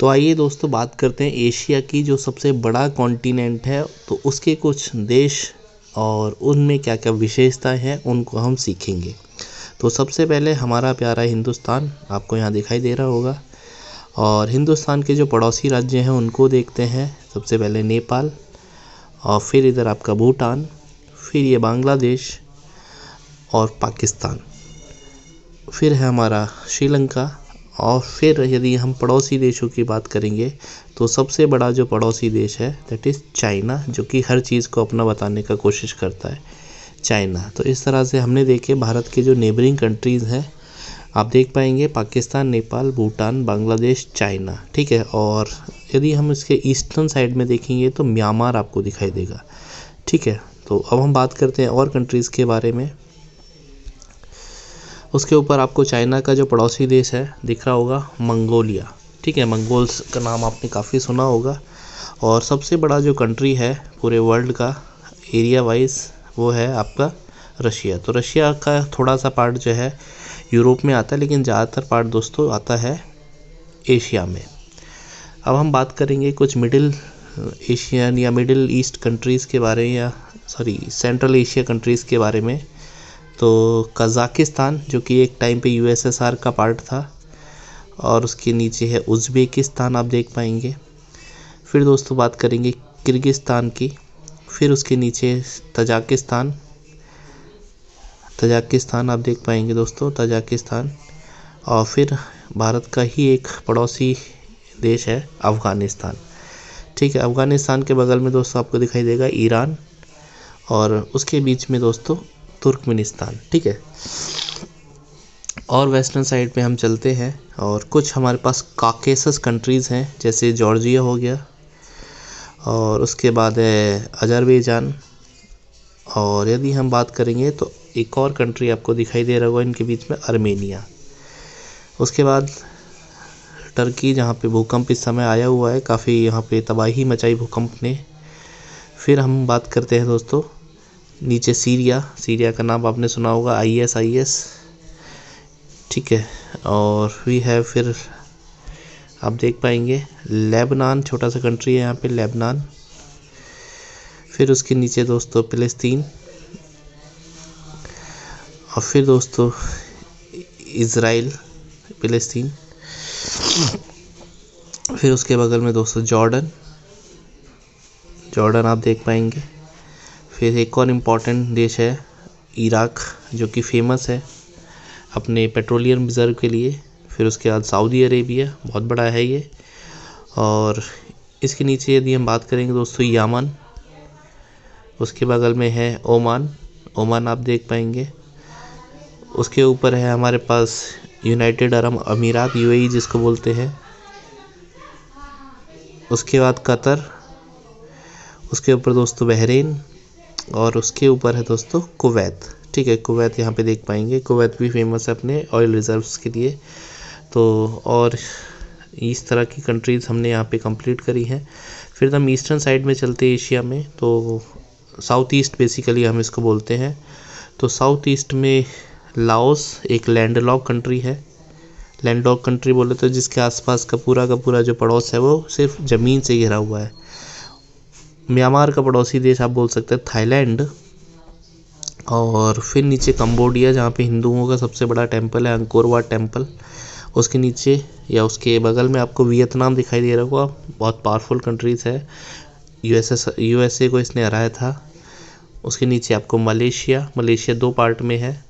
तो आइए दोस्तों बात करते हैं एशिया की, जो सबसे बड़ा कॉन्टिनेंट है, तो उसके कुछ देश और उनमें क्या क्या विशेषताएं हैं उनको हम सीखेंगे। तो सबसे पहले हमारा प्यारा हिंदुस्तान आपको यहाँ दिखाई दे रहा होगा, और हिंदुस्तान के जो पड़ोसी राज्य हैं उनको देखते हैं। सबसे पहले नेपाल, और फिर इधर आपका भूटान, फिर ये बांग्लादेश और पाकिस्तान, फिर है हमारा श्रीलंका, और फिर यदि हम पड़ोसी देशों की बात करेंगे तो सबसे बड़ा जो पड़ोसी देश है दैट इज़ चाइना, जो कि हर चीज़ को अपना बताने का कोशिश करता है, चाइना। तो इस तरह से हमने देखे भारत के जो नेबरिंग कंट्रीज़ हैं, आप देख पाएंगे पाकिस्तान, नेपाल, भूटान, बांग्लादेश, चाइना, ठीक है। और यदि हम इसके ईस्टर्न साइड में देखेंगे तो म्यांमार आपको दिखाई देगा, ठीक है। तो अब हम बात करते हैं और कंट्रीज़ के बारे में। उसके ऊपर आपको चाइना का जो पड़ोसी देश है दिख रहा होगा, मंगोलिया, ठीक है। मंगोल्स का नाम आपने काफ़ी सुना होगा। और सबसे बड़ा जो कंट्री है पूरे वर्ल्ड का एरिया वाइज, वो है आपका रशिया। तो रशिया का थोड़ा सा पार्ट जो है यूरोप में आता है, लेकिन ज़्यादातर पार्ट दोस्तों आता है एशिया में। अब हम बात करेंगे कुछ मिडिल एशियन या मिडिल ईस्ट कंट्रीज़ के बारे में, या सेंट्रल एशिया कंट्रीज़ के बारे में। तो कज़ाकिस्तान, जो कि एक टाइम पे यूएसएसआर का पार्ट था, और उसके नीचे है उज़्बेकिस्तान, आप देख पाएंगे। फिर दोस्तों बात करेंगे किर्गिस्तान की, फिर उसके नीचे तजाकिस्तान आप देख पाएंगे दोस्तों, तजाकिस्तान। और फिर भारत का ही एक पड़ोसी देश है अफ़गानिस्तान, ठीक है। अफ़गानिस्तान के बगल में दोस्तों आपको दिखाई देगा ईरान, और उसके बीच में दोस्तों तुर्कमेनिस्तान, ठीक है। और वेस्टर्न साइड पे हम चलते हैं, और कुछ हमारे पास काकेसस कंट्रीज़ हैं, जैसे जॉर्जिया हो गया, और उसके बाद है अजरबैजान। और यदि हम बात करेंगे तो एक और कंट्री आपको दिखाई दे रहा होगा इनके बीच में, आर्मेनिया। उसके बाद टर्की, जहाँ पे भूकंप इस समय आया हुआ है, काफ़ी यहाँ पे तबाही मचाई भूकंप ने। फिर हम बात करते हैं दोस्तों नीचे सीरिया का नाम आपने सुना होगा, ISIS, ठीक है। और वी है फिर आप देख पाएंगे लेबनान, छोटा सा कंट्री है यहाँ पे लेबनान। फिर उसके नीचे दोस्तों फ़िलिस्तीन, और फिर दोस्तों इज़राइल, फ़िलिस्तीन। फिर उसके बगल में दोस्तों जॉर्डन आप देख पाएंगे। फिर एक और इम्पॉर्टेंट देश है इराक, जो कि फेमस है अपने पेट्रोलियम रिजर्व के लिए। फिर उसके बाद सऊदी अरेबिया, बहुत बड़ा है ये। और इसके नीचे यदि हम बात करेंगे दोस्तों यमन, उसके बगल में है ओमान आप देख पाएंगे। उसके ऊपर है हमारे पास यूनाइटेड अरब अमीरात, UAE जिसको बोलते हैं। उसके बाद कतर, उसके ऊपर दोस्तों बहरीन, और उसके ऊपर है दोस्तों कुवैत, ठीक है। कुवैत यहाँ पे देख पाएंगे, कुवैत भी फेमस है अपने ऑयल रिजर्व्स के लिए। तो और इस तरह की कंट्रीज़ हमने यहाँ पे कंप्लीट करी हैं। फिर हम ईस्टर्न साइड में चलते हैं एशिया में, तो साउथ ईस्ट बेसिकली हम इसको बोलते हैं। तो साउथ ईस्ट में लाओस एक लैंडलॉक कंट्री है। लैंडलॉक कंट्री बोले तो जिसके आसपास का पूरा जो पड़ोस है वो सिर्फ ज़मीन से घिरा हुआ है। म्यांमार का पड़ोसी देश आप बोल सकते हैं थाईलैंड। और फिर नीचे कंबोडिया, जहाँ पे हिंदुओं का सबसे बड़ा टेंपल है अंकोर वाट टेंपल। उसके नीचे या उसके बगल में आपको वियतनाम दिखाई दे रहा होगा, बहुत पावरफुल कंट्रीज़ है, USA को इसने हराया था। उसके नीचे आपको मलेशिया 2 पार्ट में है,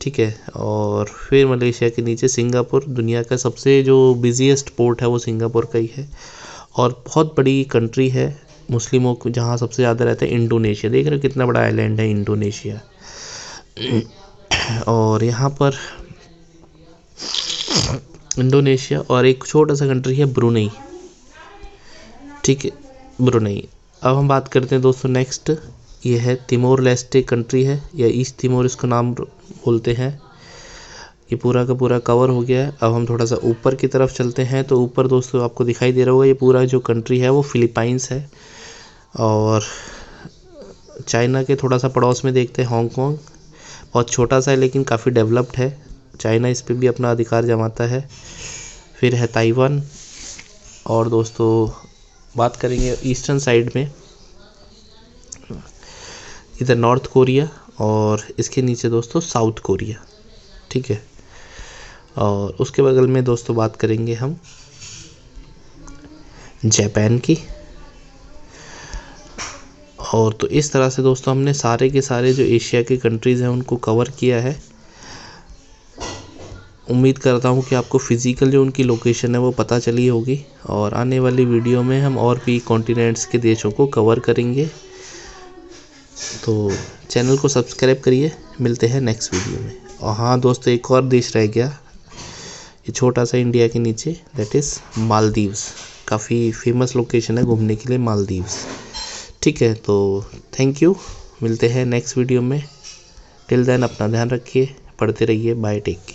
ठीक है। और फिर मलेशिया के नीचे सिंगापुर, दुनिया का सबसे जो बिजीएस्ट पोर्ट है वो सिंगापुर का ही है। और बहुत बड़ी कंट्री है मुस्लिमों को जहाँ सबसे ज़्यादा रहते हैं, इंडोनेशिया। देख रहे हो कितना बड़ा आइलैंड है इंडोनेशिया। और यहाँ पर इंडोनेशिया, और एक छोटा सा कंट्री है ब्रुनेई, ठीक है, ब्रुनेई। अब हम बात करते हैं दोस्तों नेक्स्ट, ये है तिमोर लेस्टे कंट्री है, या ईस्ट तिमोर इसको नाम बोलते हैं। ये पूरा का पूरा कवर हो गया है। अब हम थोड़ा सा ऊपर की तरफ चलते हैं, तो ऊपर दोस्तों आपको दिखाई दे रहा होगा ये पूरा जो कंट्री है वो फिलीपाइंस है। और चाइना के थोड़ा सा पड़ोस में देखते हैं हांगकांग, बहुत छोटा सा है लेकिन काफ़ी डेवलप्ड है। चाइना इस पे भी अपना अधिकार जमाता है। फिर है ताइवान, और दोस्तों बात करेंगे ईस्टर्न साइड में, इधर नॉर्थ कोरिया और इसके नीचे दोस्तों साउथ कोरिया, ठीक है। और उसके बगल में दोस्तों बात करेंगे हम जापान की। और तो इस तरह से दोस्तों हमने सारे के सारे जो एशिया के कंट्रीज़ हैं उनको कवर किया है। उम्मीद करता हूँ कि आपको फ़िज़िकल जो उनकी लोकेशन है वो पता चली होगी, और आने वाली वीडियो में हम और भी कॉन्टिनेंट्स के देशों को कवर करेंगे। तो चैनल को सब्सक्राइब करिए, मिलते हैं नेक्स्ट वीडियो में। और हाँ दोस्तों, एक और देश रह गया, ये छोटा सा इंडिया के नीचे, दैट इज़ मालदीव्स। काफ़ी फेमस लोकेशन है घूमने के लिए मालदीव्स, ठीक है। तो थैंक यू, मिलते हैं नेक्स्ट वीडियो में। टिल देन अपना ध्यान रखिए, पढ़ते रहिए, बाय, टेक केयर।